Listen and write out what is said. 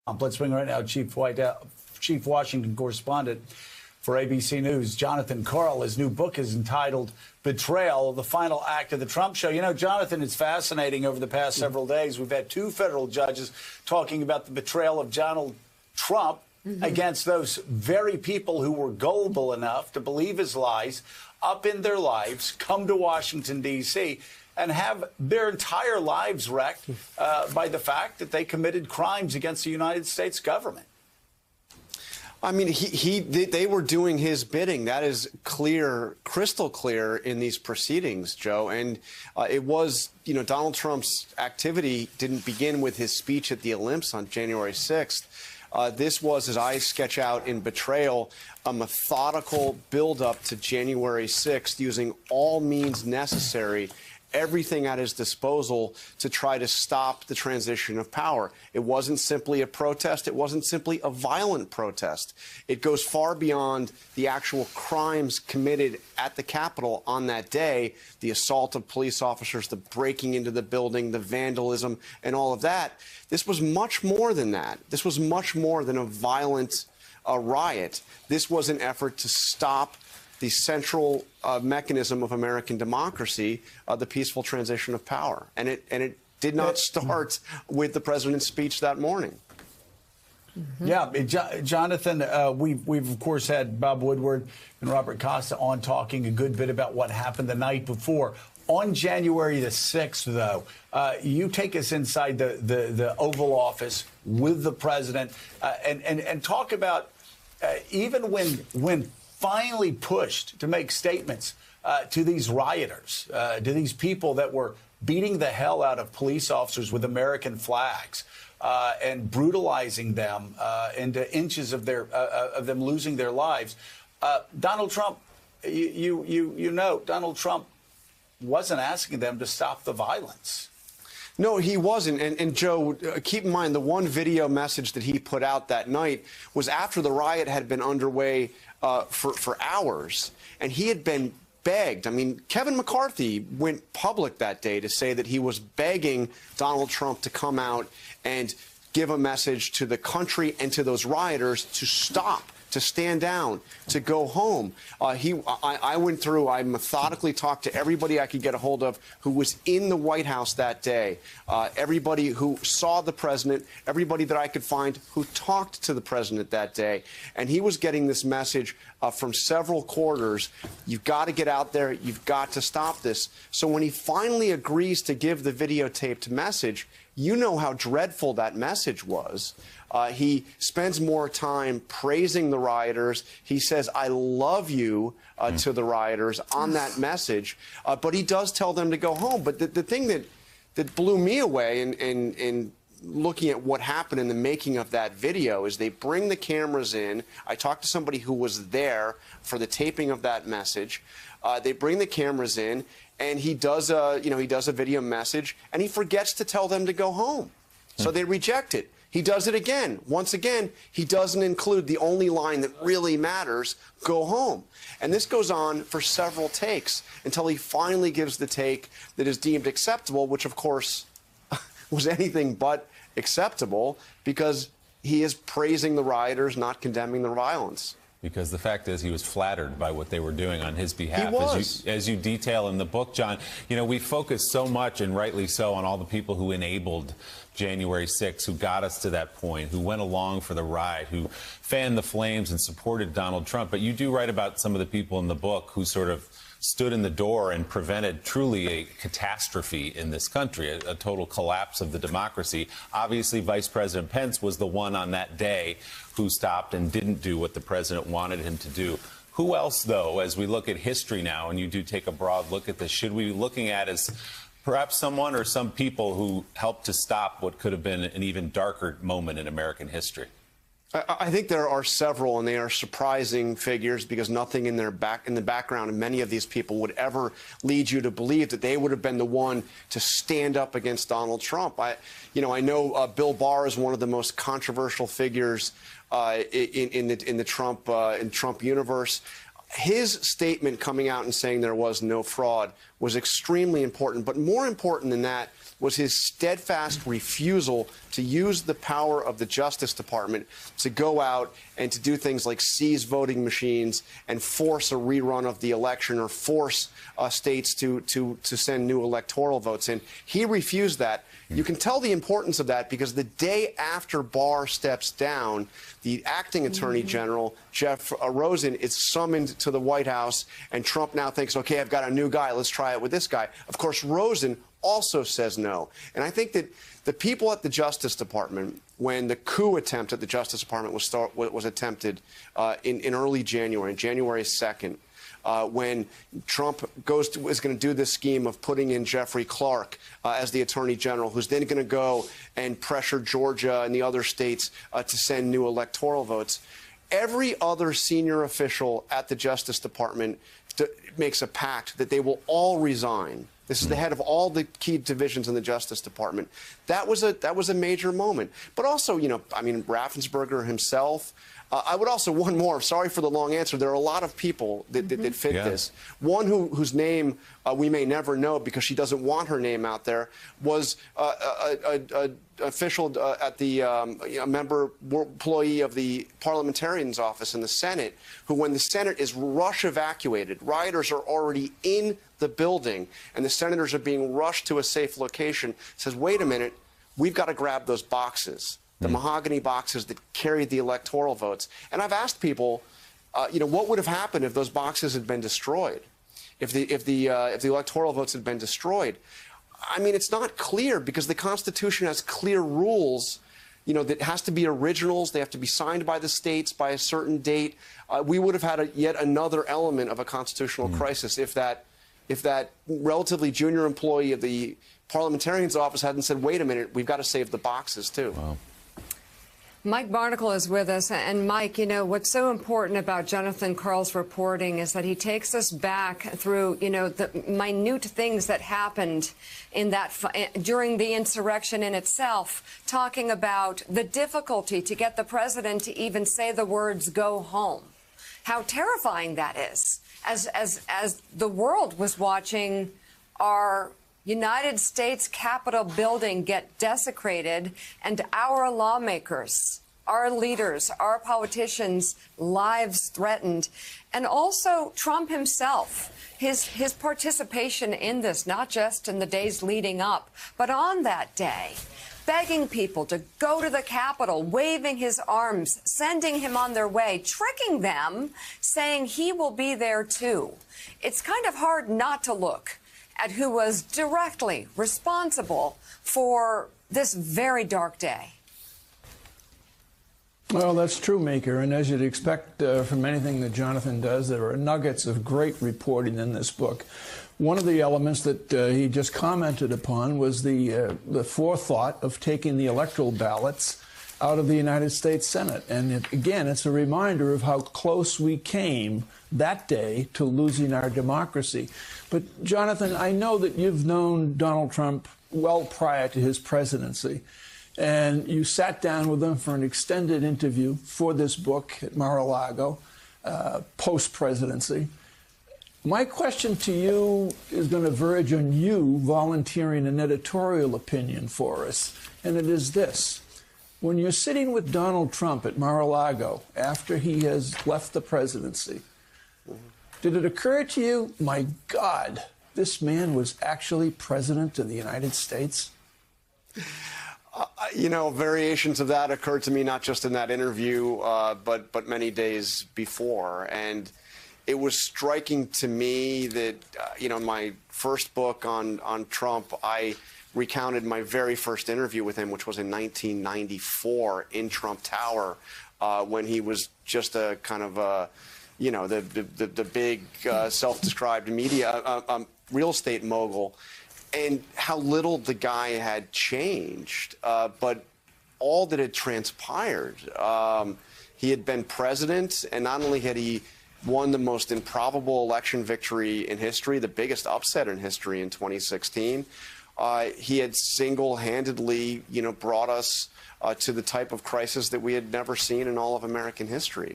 Let's bring right now Chief Washington correspondent for ABC News, Jonathan Karl. His new book is entitled Betrayal, the Final Act of the Trump Show. You know, Jonathan, it's fascinating. Over the past several days, we've had two federal judges talking about the betrayal of Donald Trump against those very people who were gullible enough to believe his lies, up in their lives, come to Washington, D.C., and have their entire lives wrecked by the fact that they committed crimes against the United States government. I mean, they were doing his bidding. That is clear, crystal clear in these proceedings, Joe. And it was, you know, Donald Trump's activity didn't begin with his speech at the Olympics on January 6th. This was, as I sketch out in Betrayal, a methodical buildup to January 6th, using all means necessary, everything at his disposal to try to stop the transition of power. It wasn't simply a protest. It wasn't simply a violent protest. It goes far beyond the actual crimes committed at the Capitol on that day, the assault of police officers, the breaking into the building, the vandalism, and all of that. This was much more than that. This was much more than a violent riot. This was an effort to stop the central mechanism of American democracy, the peaceful transition of power. And it did not start with the president's speech that morning. Yeah, Jonathan, we've of course had Bob Woodward and Robert Costa on talking a good bit about what happened the night before. On January the 6th, though, you take us inside the Oval Office with the president and talk about even when finally pushed to make statements to these rioters, to these people that were beating the hell out of police officers with American flags and brutalizing them into inches of them losing their lives. Donald Trump, you know, Donald Trump wasn't asking them to stop the violence. No, he wasn't. And Joe, keep in mind, the one video message that he put out that night was after the riot had been underway for hours, and he had been begged. I mean, Kevin McCarthy went public that day to say that he was begging Donald Trump to come out and give a message to the country and to those rioters to stop, to stand down, to go home. I went through, I methodically talked to everybody I could get a hold of who was in the White House that day, everybody who saw the president, everybody that I could find who talked to the president that day. And he was getting this message from several quarters. You've got to get out there. You've got to stop this. So when he finally agrees to give the videotaped message, you know how dreadful that message was. He spends more time praising the rioters. He says, "I love you," to the rioters on that message. But he does tell them to go home. But the thing that blew me away in looking at what happened in the making of that video is they bring the cameras in. I talked to somebody who was there for the taping of that message. They bring the cameras in, and he does a video message, and he forgets to tell them to go home. So they reject it. He does it again. Once again, he doesn't include the only line that really matters, go home. And this goes on for several takes until he finally gives the take that is deemed acceptable, which, of course, was anything but acceptable because he is praising the rioters, not condemning the violence. Because the fact is he was flattered by what they were doing on his behalf. He was. As you detail in the book, John, you know, we focus so much, and rightly so, on all the people who enabled January 6th, who got us to that point, who went along for the ride, who fanned the flames and supported Donald Trump. But you do write about some of the people in the book who sort of stood in the door and prevented truly a catastrophe in this country, a total collapse of the democracy. Obviously, Vice President Pence was the one on that day who stopped and didn't do what the president wanted him to do. Who else, though, as we look at history now, and you do take a broad look at this, should we be looking at as perhaps someone or some people who helped to stop what could have been an even darker moment in American history? I think there are several, and they are surprising figures because nothing in the background of many of these people would ever lead you to believe that they would have been the one to stand up against Donald Trump. I know Bill Barr is one of the most controversial figures in the Trump universe. His statement coming out and saying there was no fraud was extremely important, but more important than that was his steadfast refusal to use the power of the Justice Department to go out and to do things like seize voting machines and force a rerun of the election or force states to send new electoral votes in. He refused that. You can tell the importance of that because the day after Barr steps down, the acting Attorney General, Jeff Rosen, is summoned to the White House, and Trump now thinks, okay, I've got a new guy, let's try it with this guy. Of course, Rosen also says no. And I think that the people at the Justice Department, when the coup attempt at the Justice Department was attempted in early January, January 2nd, when Trump is going to do this scheme of putting in Jeffrey Clark as the Attorney General, who's then going to go and pressure Georgia and the other states to send new electoral votes. Every other senior official at the Justice Department makes a pact that they will all resign. This is the head of all the key divisions in the Justice Department. That was a major moment. But also, you know, I mean, Raffensperger himself. I would also, one more, sorry for the long answer, there are a lot of people that fit this. One whose name we may never know because she doesn't want her name out there was an official at the a member employee of the parliamentarian's office in the Senate, who when the Senate is rush evacuated, rioters are already in the building and the senators are being rushed to a safe location, says, wait a minute, we've got to grab those boxes. The mahogany boxes that carried the electoral votes. And I've asked people, you know, what would have happened if those boxes had been destroyed, if the electoral votes had been destroyed? I mean, it's not clear because the Constitution has clear rules. You know, that has to be originals. They have to be signed by the states by a certain date. We would have had yet another element of a constitutional crisis if that relatively junior employee of the parliamentarian's office hadn't said, wait a minute, we've got to save the boxes too. Wow. Mike Barnacle is with us. And Mike, you know, what's so important about Jonathan Karl's reporting is that he takes us back through, you know, the minute things that happened in that during the insurrection in itself, talking about the difficulty to get the president to even say the words "go home." How terrifying that is, as the world was watching our United States Capitol building get desecrated and our lawmakers, our leaders, our politicians' lives threatened. And also Trump himself, his participation in this, not just in the days leading up, but on that day, begging people to go to the Capitol, waving his arms, sending him on their way, tricking them, saying he will be there too. It's kind of hard not to look at who was directly responsible for this very dark day. Well, that's true, Maker, and as you'd expect from anything that Jonathan does, there are nuggets of great reporting in this book. One of the elements that he just commented upon was the forethought of taking the electoral ballots out of the United States Senate. And again, it's a reminder of how close we came that day to losing our democracy. But Jonathan, I know that you've known Donald Trump well prior to his presidency, and you sat down with him for an extended interview for this book at Mar-a-Lago, post-presidency. My question to you is going to verge on you volunteering an editorial opinion for us, and it is this. When you're sitting with Donald Trump at Mar-a-Lago after he has left the presidency, did it occur to you, my God, this man was actually president of the United States? You know, variations of that occurred to me not just in that interview, but many days before. And it was striking to me that, you know, in my first book on Trump, I recounted my very first interview with him, which was in 1994 in Trump Tower, when he was just a kind of a, you know, the big self-described media real estate mogul, and how little the guy had changed, but all that had transpired. He had been president, and not only had he won the most improbable election victory in history, the biggest upset in history in 2016, he had single-handedly, you know, brought us to the type of crisis that we had never seen in all of American history.